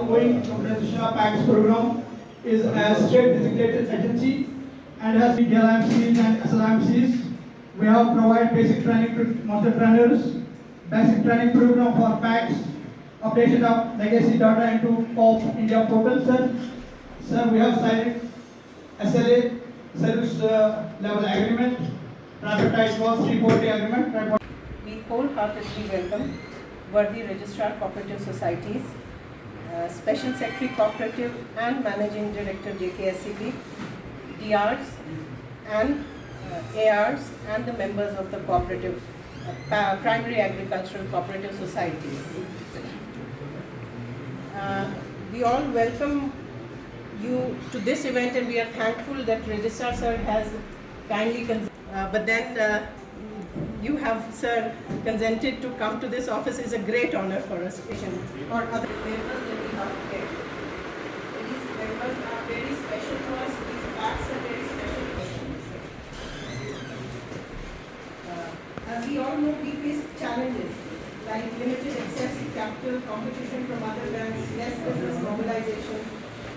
ongoing Registrar PACS program is a state designated agency and has DLMCs and SLMCs. We have provided basic training to master trainers, basic training program for PACS, updation of legacy data into POP India portal, sir. Sir, we have signed SLA, service level agreement, tripartite was 340 agreement. We wholeheartedly welcome worthy Registrar Cooperative Societies, Special Secretary Cooperative and Managing Director JKSCB, DRs and ARs and the members of the cooperative primary agricultural cooperative societies. We all welcome you to this event and we are thankful that Registrar Sir has kindly but then you have, sir, consented to come to this office is a great honor for us. Or other members that we have today. These members are very special to us. These facts are very special to us. As we all know, we face challenges like limited access to capital, competition from other banks, less business mobilization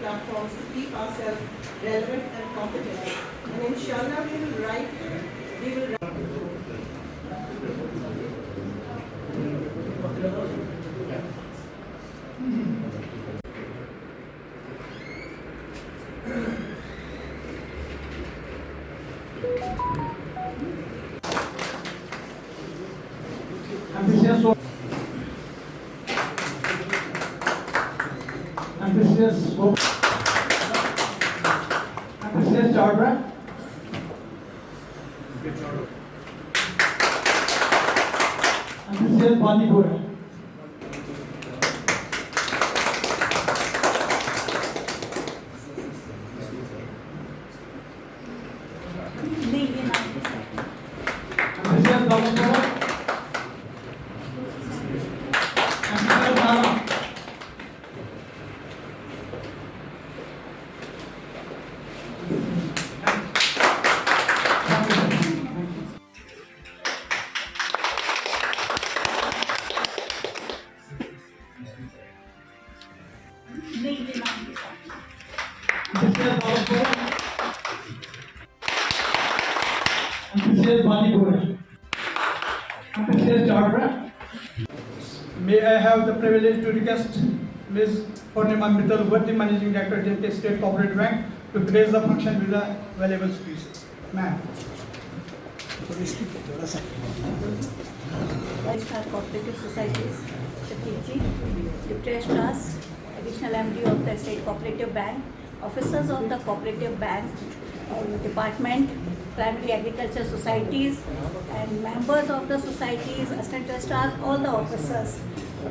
platforms to keep ourselves relevant and competitive. And inshallah, we will write. Ambitious Chadra. Ambitious Bandipura. Ambitious Bandipura. May I have the privilege to request Ms. Purnima Mittal, worthy Managing Director, JK State Cooperative Bank, to grace the function with a valuable speech. Ma'am. Registrar Cooperative Societies, Shakib Deputy Registrars, Additional MD of the State Cooperative Bank, officers of the Cooperative Bank Department, Primary Agriculture Societies, and members of the societies, Assistant Registrars, all the officers.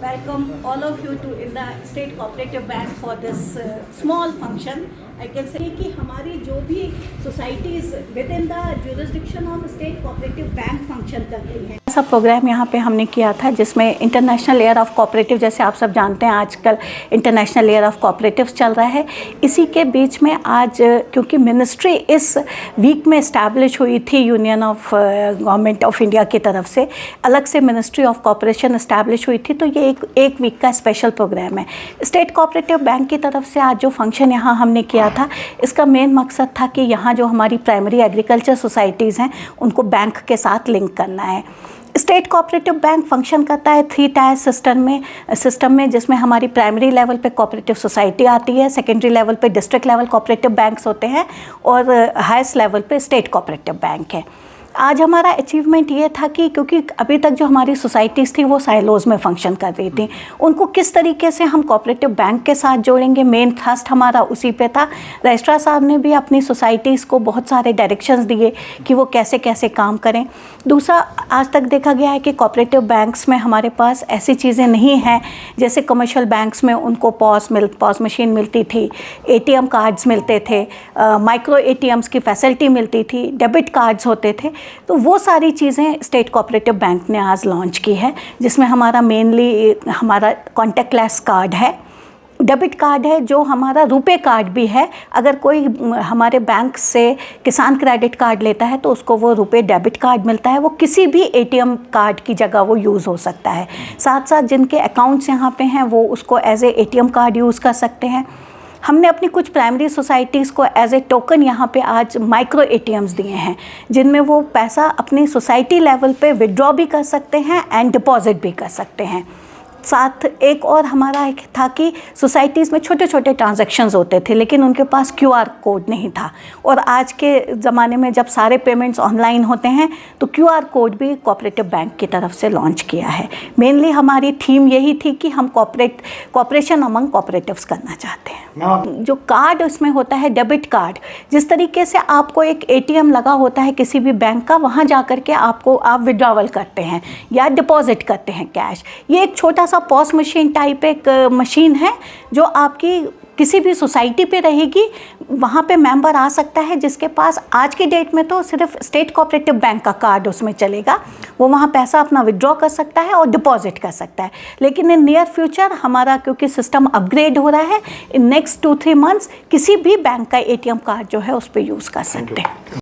Welcome all of you to in the State Cooperative Bank for this small function. I can say कि हमारी जो भी societies within the jurisdiction of State Cooperative Bank function करती हैं। ऐसा programme यहाँ पे हमने किया था जिसमें इंटरनेशनल ईयर ऑफ कोऑपरेटिव, जैसे आप सब जानते हैं आजकल इंटरनेशनल ईयर ऑफ कोऑपरेटिव्स चल रहा है। इसी के बीच में आज क्योंकि मिनिस्ट्री इस वीक में इस्टेब्लिश हुई थी union of government of India की तरफ से, अलग से मिनिस्ट्री ऑफ कॉपरेशन इस्टेब्लिश हुई थी, तो ये एक वीक का स्पेशल प्रोग्राम है। स्टेट कोऑपरेटिव बैंक की तरफ से आज जो फंक्शन यहाँ हमने किया था, इसका मेन मकसद था कि यहाँ जो हमारी प्राइमरी एग्रीकल्चर सोसाइटीज़ हैं उनको बैंक के साथ लिंक करना है। स्टेट कोऑपरेटिव बैंक फंक्शन करता है 3 टायर सिस्टम में जिसमें हमारी प्राइमरी लेवल पे कोऑपरेटिव सोसाइटी आती है, सेकेंडरी लेवल पे डिस्ट्रिक्ट लेवल कोऑपरेटिव बैंक्स होते हैं और हाईएस्ट लेवल पे स्टेट कोऑपरेटिव बैंक है। आज हमारा अचीवमेंट ये था कि क्योंकि अभी तक जो हमारी सोसाइटीज़ थी वो साइलोज़ में फंक्शन कर रही थी, उनको किस तरीके से हम कोऑपरेटिव बैंक के साथ जोड़ेंगे, मेन थ्रस्ट हमारा उसी पे था। रजिस्ट्रार साहब ने भी अपनी सोसाइटीज़ को बहुत सारे डायरेक्शंस दिए कि वो कैसे कैसे काम करें। दूसरा, आज तक देखा गया है कि कोऑपरेटिव बैंक्स में हमारे पास ऐसी चीज़ें नहीं हैं जैसे कमर्शियल बैंक्स में उनको पॉस मशीन मिलती थी, ATM कार्ड्स मिलते थे, माइक्रो ATMs की फैसिलिटी मिलती थी, डेबिट कार्ड्स होते थे। तो वो सारी चीज़ें स्टेट कोऑपरेटिव बैंक ने आज लॉन्च की है, जिसमें हमारा मेनली हमारा कॉन्टेक्टलेस कार्ड है, डेबिट कार्ड है जो हमारा रुपे कार्ड भी है। अगर कोई हमारे बैंक से किसान क्रेडिट कार्ड लेता है तो उसको वो रुपे डेबिट कार्ड मिलता है, वो किसी भी एटीएम कार्ड की जगह वो यूज़ हो सकता है। साथ साथ जिनके अकाउंट्स यहाँ पे हैं वो उसको as a ATM card use कर सकते हैं। हमने अपनी कुछ प्राइमरी सोसाइटीज़ को एज ए टोकन यहाँ पे आज माइक्रो एटीएम्स दिए हैं, जिनमें वो पैसा अपनी सोसाइटी लेवल पे विड्रॉ भी कर सकते हैं एंड डिपॉजिट भी कर सकते हैं। साथ एक और हमारा एक था कि सोसाइटीज़ में छोटे छोटे ट्रांजैक्शंस होते थे लेकिन उनके पास क्यूआर कोड नहीं था, और आज के ज़माने में जब सारे पेमेंट्स ऑनलाइन होते हैं तो क्यूआर कोड भी कोऑपरेटिव बैंक की तरफ से लॉन्च किया है। मेनली हमारी थीम यही थी कि हम कॉपरेशन अमंग कोऑपरेटिव्स करना चाहते हैं। जो कार्ड उसमें होता है डेबिट कार्ड, जिस तरीके से आपको एक एटीएम लगा होता है किसी भी बैंक का, वहाँ जा कर के आप विड्रॉवल करते हैं या डिपॉजिट करते हैं कैश। ये एक छोटा सा पॉस मशीन टाइप एक मशीन है जो आपकी किसी भी सोसाइटी पे रहेगी। वहाँ पे मेंबर आ सकता है जिसके पास आज की डेट में तो सिर्फ स्टेट कोऑपरेटिव बैंक का कार्ड उसमें चलेगा, वो वहाँ पैसा अपना विड्रॉ कर सकता है और डिपॉजिट कर सकता है। लेकिन इन नियर फ्यूचर हमारा क्योंकि सिस्टम अपग्रेड हो रहा है, इन नेक्स्ट 2-3 मंथ्स किसी भी बैंक का एटीएम कार्ड जो है उस पर यूज़ कर सकते हैं।